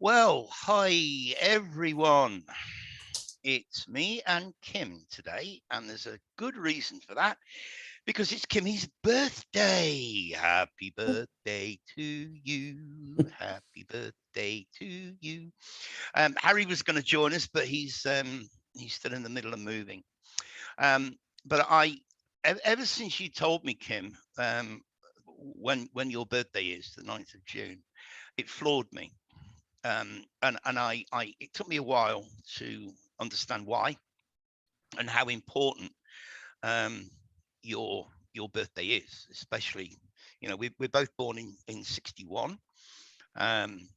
Well, hi everyone. It's me and Kim today, and there's a good reason for that because it's Kimmy's birthday. Happy birthday to you. Happy birthday to you. Harry was going to join us, but he's still in the middle of moving. Um, but ever since you told me, Kim, when your birthday is, the 9th of June, it floored me. And it took me a while to understand why and how important um, your birthday is, especially, we're both born in 61. um,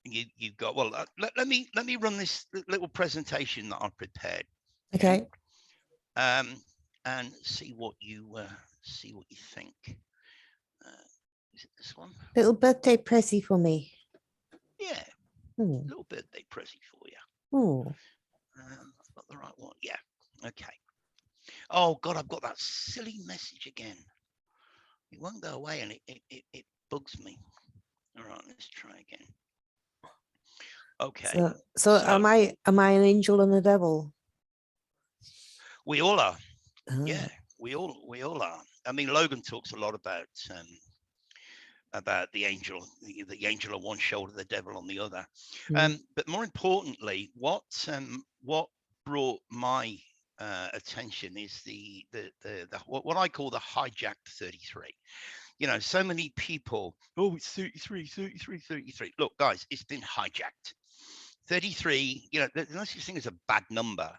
you've got, well, let me run this little presentation that I've prepared. Okay. um, and see what you think. Is it this one? Little birthday pressy for me. Yeah, Hmm. little birthday present for you. Oh. I've got the right one. Yeah. Okay. Oh God, I've got that silly message again. It won't go away, and it bugs me. All right, let's try again. Okay. So am I an angel and a devil? We all are. Oh. Yeah, we all are. I mean, Logan talks a lot about the angel, the angel on one shoulder, the devil on the other. But more importantly, what brought my attention is the what I call the hijacked 33. So many people, oh, it's 33, 33, 33. Look, guys, it's been hijacked. 33, there's no such thing as a bad number.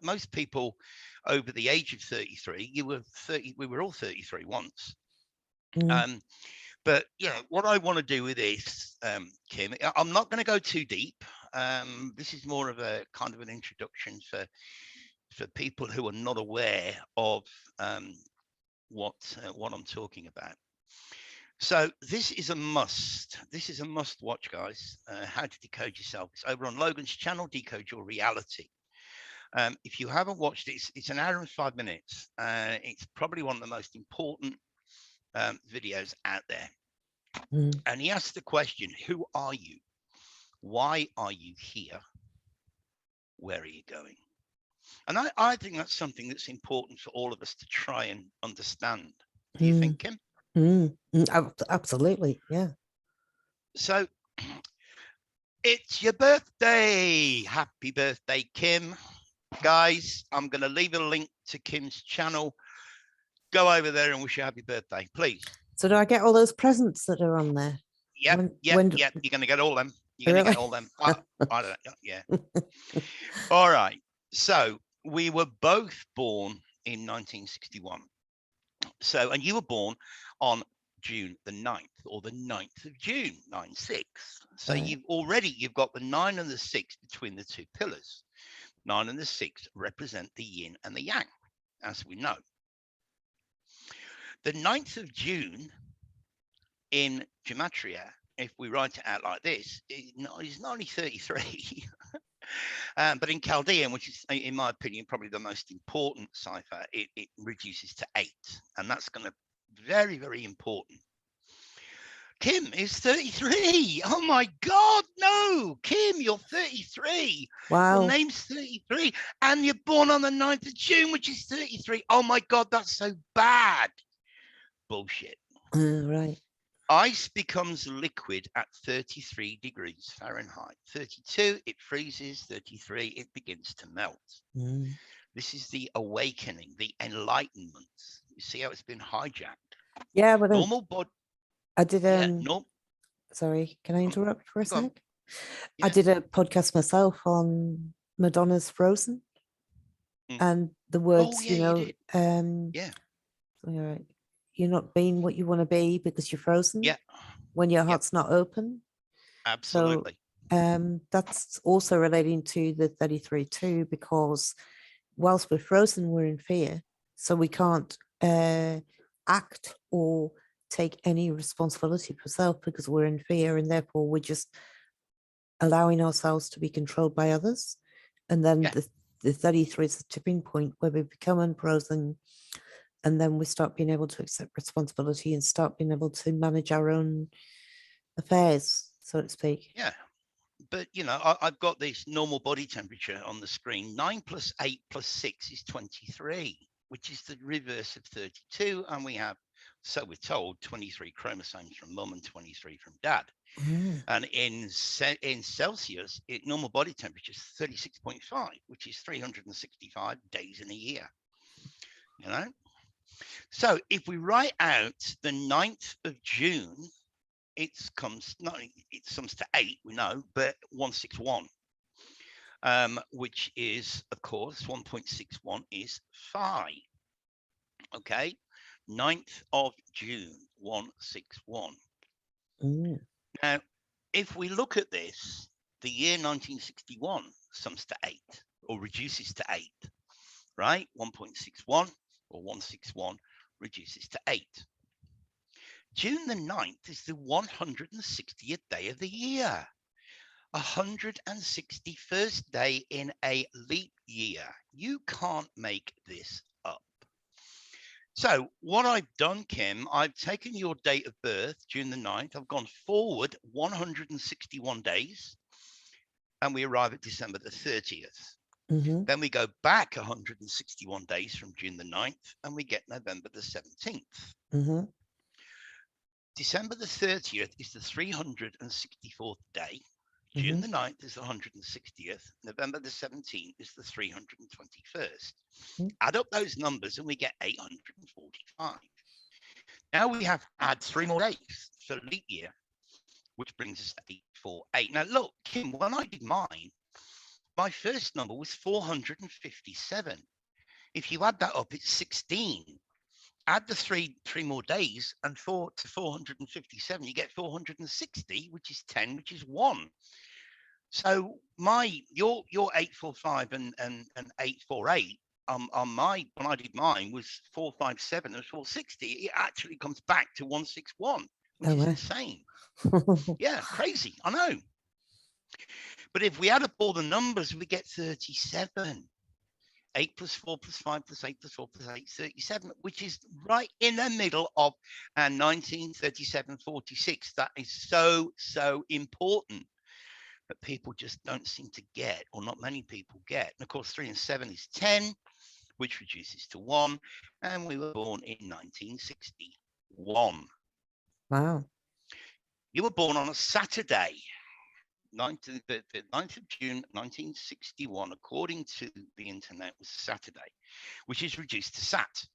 Most people over the age of 33, we were all 33 once. But what I want to do with this, Kim, I'm not going to go too deep. This is more of a kind of an introduction for people who are not aware of what I'm talking about. So this is a must. This is a must watch, guys. How to Decode Yourself. It's over on Logan's channel, Decode Your Reality. If you haven't watched it, it's an hour and 5 minutes. It's probably one of the most important videos out there. And he asks the question, who are you? Why are you here? Where are you going? And I think that's something that's important for all of us to try and understand. Do you think, Kim? Absolutely, yeah. So it's your birthday. Happy birthday, Kim. Guys, I'm going to leave a link to Kim's channel. Go over there and wish you a happy birthday, please. So do I get all those presents that are on there? Yep. You're going to get all them. You're going to get all them. I don't know. Yeah. All right. So we were both born in 1961. So, and you were born on June the 9th, or the 9th of June, 9/6. So you've got the 9 and the 6 between the two pillars. 9 and the 6 represent the yin and the yang, as we know. The 9th of June in Gematria, if we write it out like this, is not only 33, but in Chaldean, which is, in my opinion, probably the most important cipher, it reduces to 8. And that's going to be very, very important. Kim is 33. Oh my God, no. Kim, you're 33. Wow. Your name's 33. And you're born on the 9th of June, which is 33. Oh my God, that's so bad. Bullshit. Right. Ice becomes liquid at 33 degrees Fahrenheit. 32, it freezes. 33, it begins to melt. This is the awakening, the enlightenment. You see how it's been hijacked? Yeah, but normal body. I did sorry, can I interrupt for a sec? Yeah. I did a podcast myself on Madonna's Frozen. And the words, yeah. All right. You're not being what you want to be because you're frozen. Yeah. When your heart's not open. Absolutely. So that's also relating to the 33 too, because whilst we're frozen, we're in fear. So we can't act or take any responsibility for self because we're in fear, and therefore we're just allowing ourselves to be controlled by others. And then the 33 is the tipping point where we become unfrozen, and then we start being able to accept responsibility and start being able to manage our own affairs, so to speak. Yeah. but I've got this normal body temperature on the screen. 9 plus 8 plus 6 is 23, which is the reverse of 32. And we have, so we're told, 23 chromosomes from mum and 23 from dad. Mm. And in Celsius, normal body temperature is 36.5, which is 365 days in a year. So if we write out the 9th of June, it comes to 8, we know, but 161, which is, of course, 1.61 is phi. Okay, 9th of June, 161. Mm. Now, if we look at this, the year 1961 sums to 8 or reduces to 8, right? 1.61 or 161 reduces to 8. June the 9th is the 160th day of the year, 161st day in a leap year. You can't make this up. So what I've done, Kim, I've taken your date of birth, June the 9th. I've gone forward 161 days, and we arrive at December the 30th. Mm-hmm. Then we go back 161 days from June the 9th, and we get November the 17th. Mm-hmm. December the 30th is the 364th day. June the 9th is the 160th. November the 17th is the 321st. Add up those numbers and we get 845. Now we have to add 3 more days for leap year, which brings us to 848. Now look, Kim, when I did mine, my first number was 457. If you add that up, it's 16. Add the three more days and 4 to 457, you get 460, which is 10, which is 1. So your 845 and 848 on my, when I did mine, was 457 and 460. It actually comes back to 161, which is insane. Yeah, crazy. I know. But if we add up all the numbers, we get 37. 8 plus 4 plus 5 plus 8 plus 4 plus 8, 37, which is right in the middle of 1937-46. That is so important. But people just don't seem to get, or not many people get. And of course, 3 and 7 is 10, which reduces to 1. And we were born in 1961. Wow. You were born on a Saturday, the 9th of June, 1961, according to the internet, was Saturday, which is reduced to Sat.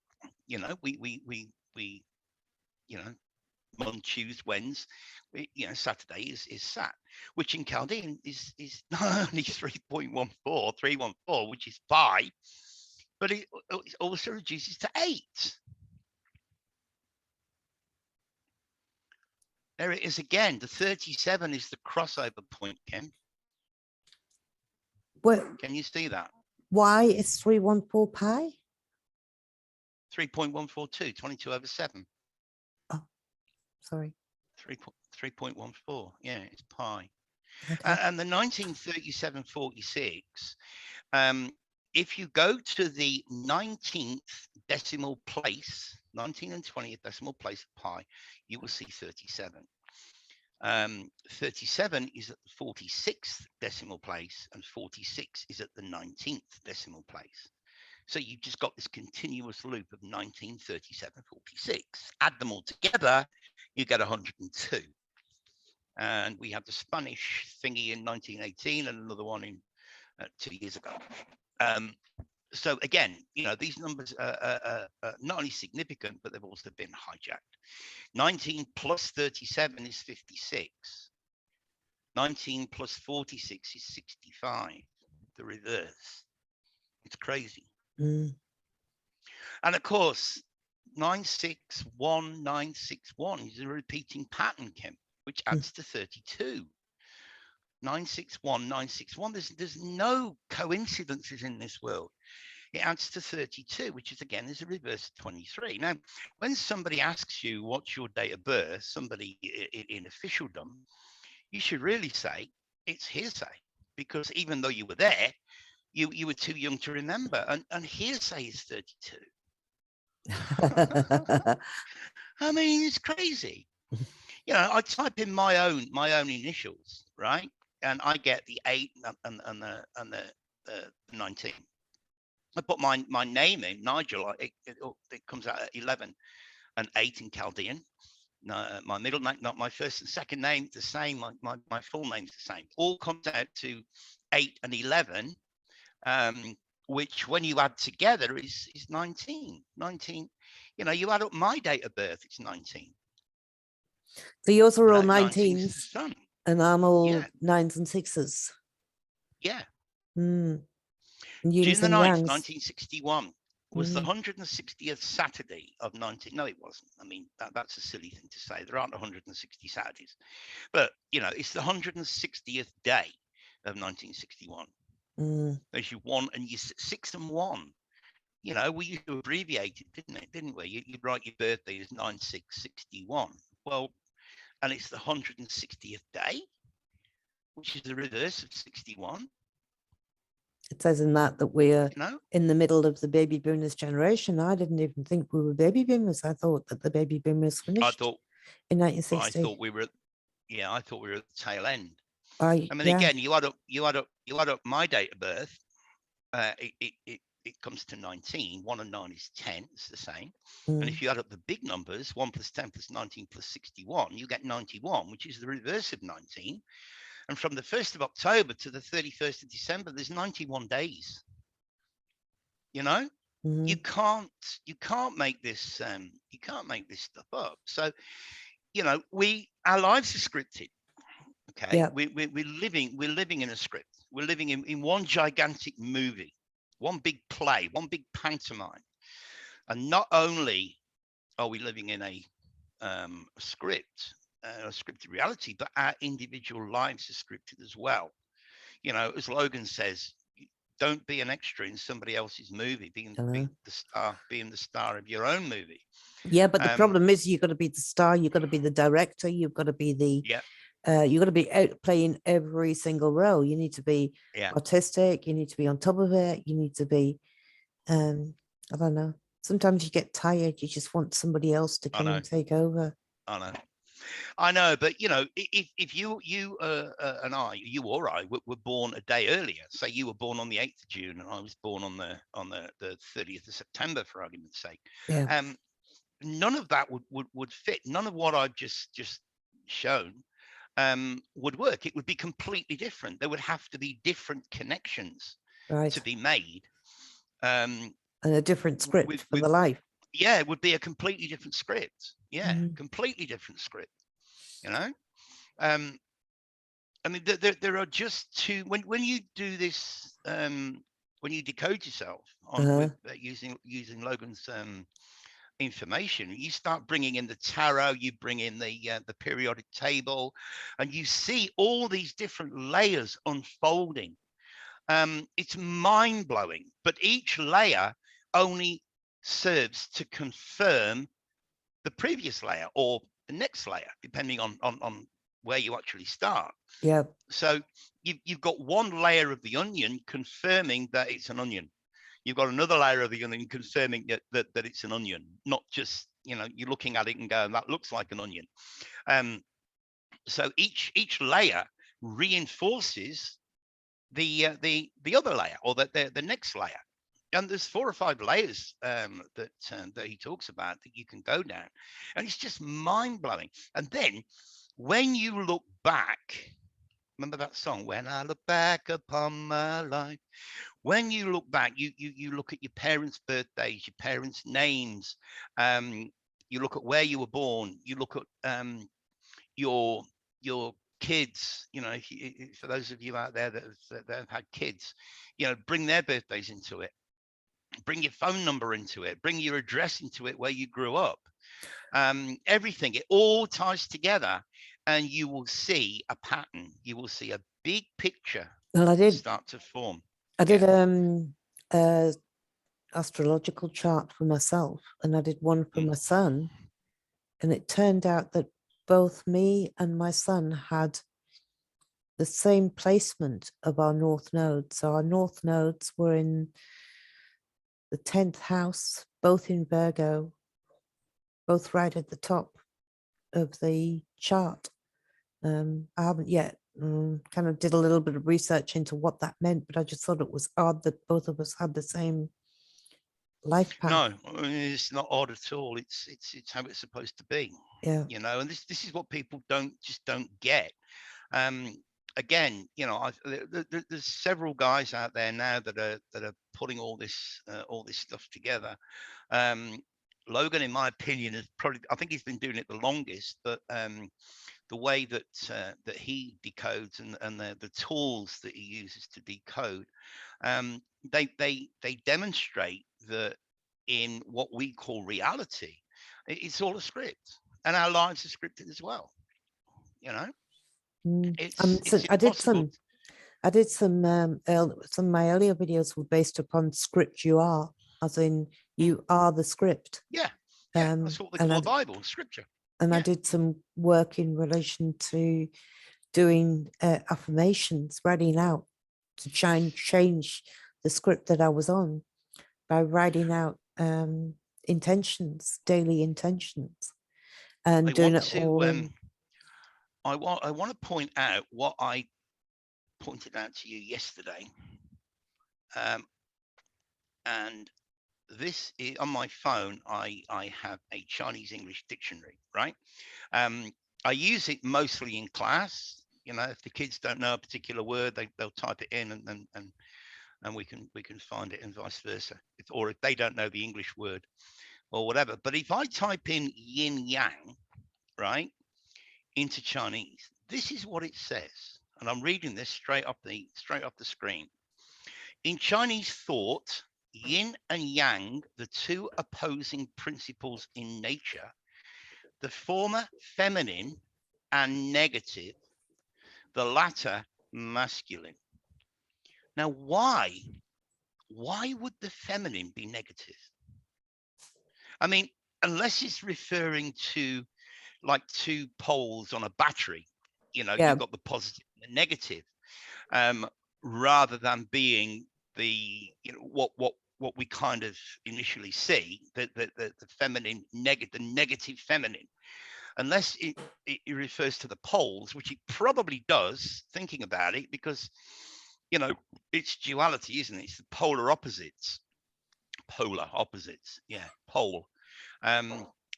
We Mon, Tues, Wens, Saturday is Sat, which in Chaldean is not only 3.14, which is pi, but it also reduces to 8. There it is again. The 37 is the crossover point, Kim. Well, can you see that? Why is 314 pi? 3.142, 22 over 7. Oh, sorry. 3.14. Yeah, it's pi. Okay. And the 1937-46, if you go to the 19th decimal place, 19 and 20th decimal place of pi, you will see 37. 37 is at the 46th decimal place, and 46 is at the 19th decimal place. So you've just got this continuous loop of 1937-46. Add them all together, you get 102. And we had the Spanish thingy in 1918 and another one in 2 years ago. So again, these numbers are not only significant, but they've also been hijacked. 19 plus 37 is 56. 19 plus 46 is 65. The reverse. It's crazy. Mm. And of course, 961 is a repeating pattern, Kim, which adds to 32. 961. There's no coincidences in this world. It adds to 32, which is again is a reverse of 23. Now, when somebody asks you what's your date of birth, somebody in officialdom, you should really say it's hearsay, because even though you were there, you were too young to remember, and hearsay is 32. I mean, it's crazy. I type in my own initials, right? and I get the 8 and the 19. I put my name in Nigel. It comes out at 11 and 8 in Chaldean. No, my middle name, not my first and second name, the same. My full name's the same. All comes out to 8 and 11, which when you add together is 19. 19. You know, you add up my date of birth, it's 19. So yours are You all know, 19's the 19s, sun. and I'm all Yeah, 9s and 6s. yeah. Mm. June Yins the and 9th, yangs. 1961 was the Mm. 160th Saturday of 19. No, it wasn't. I mean, that's a silly thing to say. There aren't 160 Saturdays, but you know, it's the 160th day of 1961. Mm. As you 1 and you 6 and 1. You know, we used to abbreviate it, didn't we? You'd write your birthday as 9661. Well, and it's the 160th day, which is the reverse of 61. It says in that we're You know, in the middle of the baby boomers generation. I didn't even think we were baby boomers. I thought that the baby boomers finished in I 1960. thought we were, yeah, I thought we were at the tail end. I I mean, yeah. again, you add up my date of birth. It comes to 19. 1 and 9 is 10. It's the same. And if you add up the big numbers, 1 plus 10 plus 19 plus 61, you get 91, which is the reverse of 19. And from the 1st of October to the 31st of December, there's 91 days. You know, you can't make this stuff up. So, you know, our lives are scripted. Okay, Yeah. we're living in a script. We're living in one gigantic movie, one big play, one big pantomime. And not only are we living in a script, a scripted reality, but our individual lives are scripted as well. You know, as Logan says, don't be an extra in somebody else's movie. Being the star of your own movie. Yeah, but the problem is you've got to be the star, you've got to be the director, you've got to be the you've got to be out playing every single role. You need to be artistic, you need to be on top of it, you need to be I don't know. Sometimes you get tired, you just want somebody else to come and take over. I know, but you know, if you and I, you or I, were born a day earlier, say you were born on the 8th of June and I was born on the 30th of September, for argument's sake, none of that would fit. None of what I've just shown would work. It would be completely different. There would have to be different connections to be made, and a different script for the life. Yeah, it would be a completely different script. Yeah, completely different script. You know, I mean, there are just two. When you do this, when you decode yourself on using Logan's information, you start bringing in the tarot, you bring in the periodic table, and you see all these different layers unfolding. It's mind-blowing, but each layer only serves to confirm the previous layer or the next layer, depending on where you actually start. Yeah. So you've got one layer of the onion confirming that it's an onion. You've got another layer of the onion confirming that it's an onion, not just, you know, you're looking at it and going, that looks like an onion. So each layer reinforces the other layer or the next layer. And there's 4 or 5 layers that he talks about that you can go down, and it's just mind-blowing. And then when you look back, remember that song, when I look back upon my life, when you look back, you look at your parents' birthdays, your parents' names, you look at where you were born, you look at your kids, you know, for those of you out there that have had kids, you know, bring their birthdays into it. Bring your phone number into it, bring your address into it, where you grew up, everything, it all ties together, and you will see a pattern. You will see a big picture start to form. I did astrological chart for myself, and I did one for my son, and it turned out that both me and my son had the same placement of our north nodes. So our north nodes were in the 10th house, both in Virgo, both right at the top of the chart. I haven't yet kind of did a little bit of research into what that meant, but I just thought it was odd that both of us had the same life path. No, I mean, it's not odd at all. It's how it's supposed to be, Yeah. and this is what people don't get. Um, Again, there's several guys out there now that are putting all this stuff together. Um, Logan, in my opinion, is probably, I think he's been doing it the longest, but the way that he decodes and the tools that he uses to decode, um, they demonstrate that in what we call reality, it's all a script, and our lives are scripted as well. You know, So it's impossible. I did some some of my earlier videos were based upon script you are, as in you are the script. Yeah, that's what they and call the Bible, scripture. I did some work in relation to doing affirmations, writing out to try and change the script that I was on by writing out intentions, daily intentions, and I doing want it to all in. I want to point out what I pointed out to you yesterday, and this is on my phone. I have a Chinese English dictionary, right? I use it mostly in class. If the kids don't know a particular word, they'll type it in, and we can find it, and vice versa. Or if they don't know the English word or whatever. But if I type in yin yang, right, into Chinese, this is what it says, and I'm reading this straight off the screen. In Chinese thought, yin and yang, the two opposing principles in nature, the former feminine and negative, the latter masculine. Now, why would the feminine be negative? I mean, unless it's referring to like two poles on a battery, Yeah, you've got the positive and the negative, rather than being the what we kind of initially see, the feminine the negative feminine, unless it refers to the poles, which it probably does, thinking about it, because it's duality, isn't it? It's the polar opposites. Yeah, pole.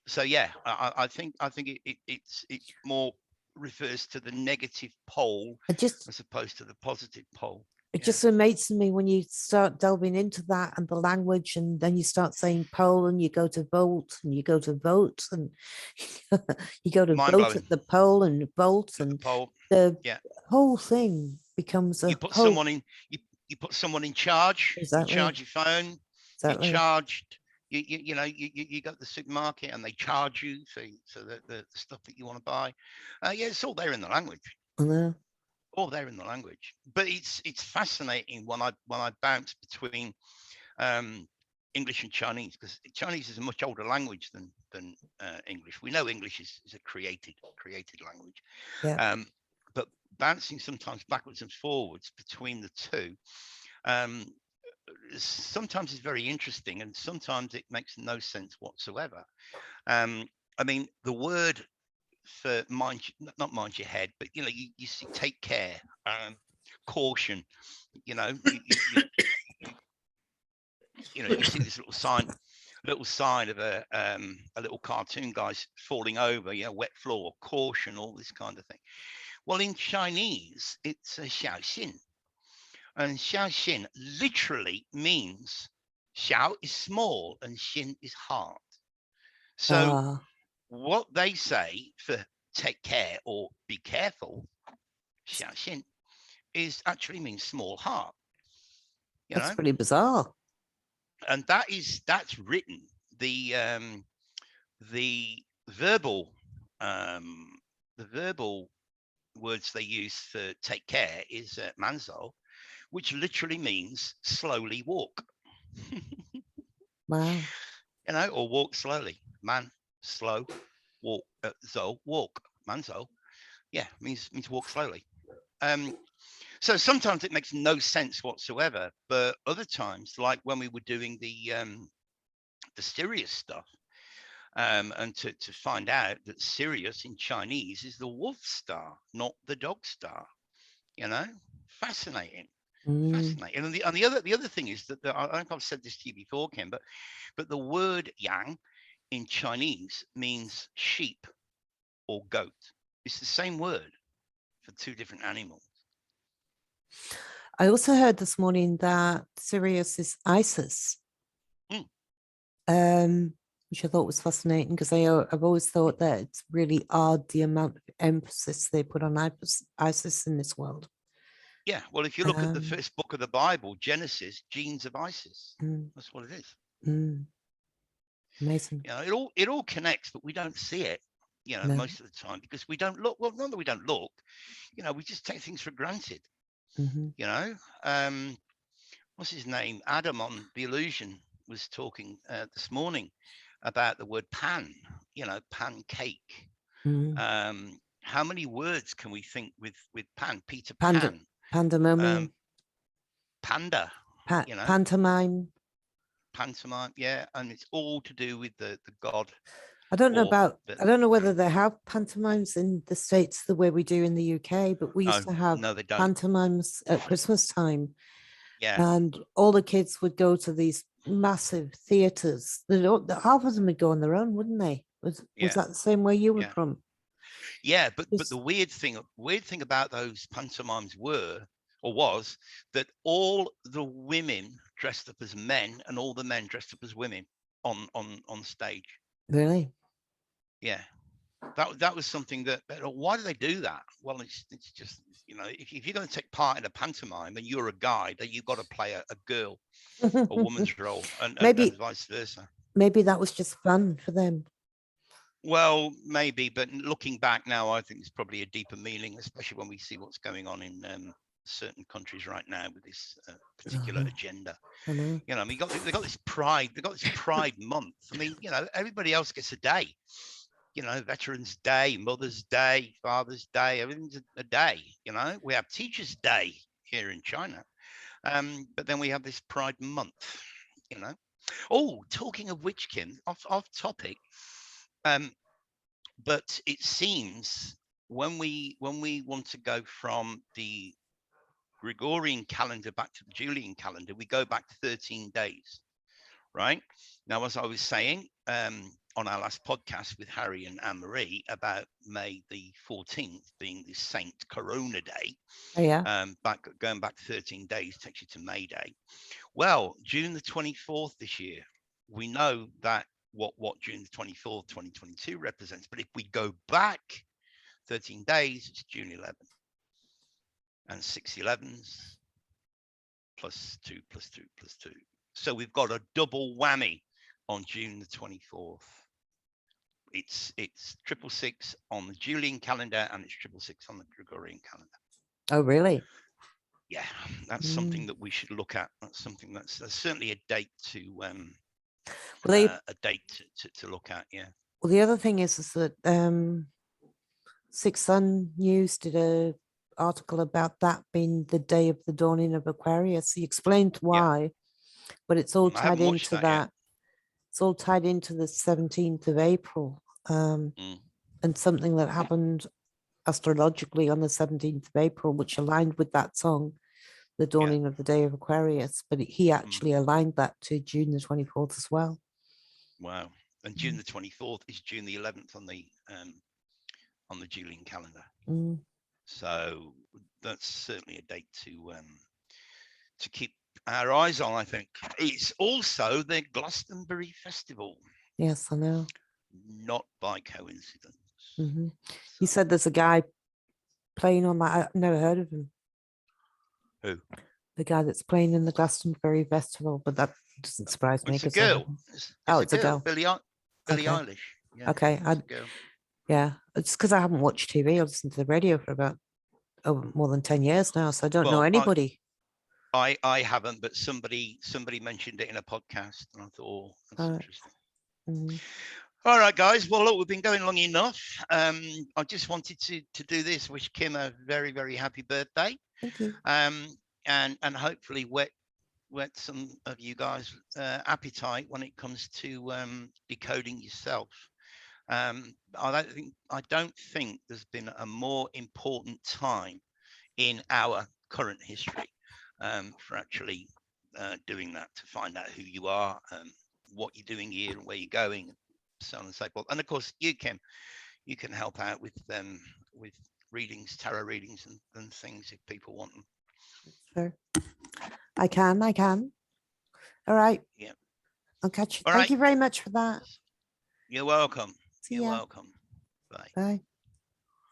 So yeah, I think it more refers to the negative pole it just as opposed to the positive pole. it Yeah. just amazes me when you start delving into that and the language, and then you start saying pole, and you go to volt, and you go to vote, and you go to Mind vote blowing. at the pole and volt, At the and pole. the Yeah. whole thing becomes You a put whole. someone in. You put someone in charge. You Exactly. charge your phone. You Exactly. charged. You go to the supermarket and they charge you so that the stuff that you want to buy. Yeah, it's all there in the language. I know. All there in the language. But it's fascinating when I bounce between um, English and Chinese, because Chinese is a much older language than English. We know English is a created language, Yeah. but bouncing sometimes backwards and forwards between the two, um, sometimes is very interesting, and sometimes it makes no sense whatsoever. I mean, the word for not mind your head, but you see, take care, caution. You see this little sign of a little cartoon guy falling over, wet floor, caution, all this kind of thing. Well, in Chinese, it's a xiaoxin, and xiaoxin literally means xiao is small and xin is heart. So Ah, what they say for take care or be careful, xiaoxin, is actually means small heart. You that's know, pretty bizarre. and that's written. The verbal um, the verbal words they use for take care is manzo, which literally means slowly walk. Wow. Or walk slowly. Man, slow, walk, zo, walk. Manzo, yeah, means walk slowly. Um, so sometimes it makes no sense whatsoever, but other times, like when we were doing the serious stuff, and to find out that Sirius in Chinese is the wolf star, not the dog star. You know, fascinating, Mm. fascinating. And the other thing is that I don't know if I've said this to you before, Kim, but the word yang in Chinese means sheep or goat. It's the same word for two different animals. I also heard this morning that Sirius is Isis, Mm, which I thought was fascinating because I've always thought that it's really odd the amount of emphasis they put on Isis in this world. yeah. Well, if you look at the Um, first book of the Bible, Genesis, genes of Isis. mm, That's what it is. mm, amazing. You know, it all connects, but we don't see it. You know, No. most of the time because we don't look. Well, not that we don't look. You know, we just take things for granted. Mm-hmm. You know, what's his name? Adam on The Illusion was talking this morning about the word pan. You know, pancake. Mm. How many words can we think with pan? Peter Panda, Pan, pandemonium, um, panda. You know, pantomime. pantomime. Yeah, and it's all to do with the god I don't know or about, the. I don't know whether they have pantomimes in the States the way we do in the UK, but we used No, to have no, they don't. pantomimes at Christmas time. Yeah, And all the kids would go to these massive theatres. Half of them would go on their own, wouldn't they? Was yeah, that the same way you were yeah. from? Yeah, but the Just weird thing about those pantomimes were or was that all the women dressed up as men and all the men dressed up as women on stage. really. Yeah, that was something that why do they do that? Well, it's just if you're going to take part in a pantomime and you're a guy, then you've got to play a girl, a woman's role, and maybe vice versa. maybe that was just fun for them. Well, maybe, but looking back now, I think there's probably a deeper meaning, especially when we see what's going on in certain countries right now with this particular Uh-huh, agenda. I know. You know, I mean, they got this pride, they got this Pride Month. I mean, everybody else gets a day. You know, Veterans Day, Mother's Day, Father's Day, everything's a day. You know, we have Teachers Day here in China, but then we have this Pride Month. You know. Oh, talking of which, Kim, off topic. Um, but it seems when we want to go from the Gregorian calendar back to the Julian calendar, we go back 13 days, right? Now, as I was saying on our last podcast with Harry and Anne Marie about May the 14th being the Saint Corona Day, Oh yeah. going back 13 days takes you to May Day. Well, June the 24th this year, we know that what June the 24th, 2022 represents. But if we go back 13 days, it's June 11th. And 6/11s plus 2 plus 2 plus 2. So we've got a double whammy on June the 24th. It's 666 on the Julian calendar and it's 666 on the Gregorian calendar. Oh really? Yeah, that's something Mm. that we should look at. That's something that's certainly a date to Well, they to look at. Yeah. well the other thing is that Six Sun News did a article about that being the day of the dawning of Aquarius. He explained Yeah. why, but it's all I tied haven't watched into that yet. that. It's all tied into the 17th of April, Mm, and something that happened astrologically on the 17th of April, which aligned with that song, The yeah. Dawning of the Day of Aquarius. But he Mm, actually aligned that to June the 24th as well. wow. And June Mm. the 24th is June the 11th on the Julian calendar. Mm. So that's certainly a date to keep our eyes on. I think it's also the Glastonbury Festival, Yes, I know. not by coincidence. Hmm. He So said there's a guy playing on that. I've never heard of him. who? The guy that's playing in the Glastonbury Festival, but that doesn't surprise me It's a because I girl. haven't. It's Oh, a it's a girl. girl. Billie Okay. Eilish. Yeah, Okay. it's a girl. Yeah, it's because I haven't watched TV. I've listened to the radio for about more than 10 years now, so I don't know Well, anybody. I haven't, but somebody mentioned it in a podcast, and I thought, oh, that's Uh, interesting. mm, All right, guys. Well, look, we've been going long enough. I just wanted to do this. Wish Kim a very very happy birthday. thank you. Um, and hopefully whet some of you guys' appetite when it comes to decoding yourself. I don't think there's been a more important time in our current history, for actually doing that, to find out who you are, what you're doing here, and where you're going, so on and so forth. And of course, you can help out with readings, tarot readings, and things if people want them. Sure. I can. All right. Yeah. I'll catch you. All Thank right. you very much for that. You're welcome. See You're ya. welcome. Bye. Bye.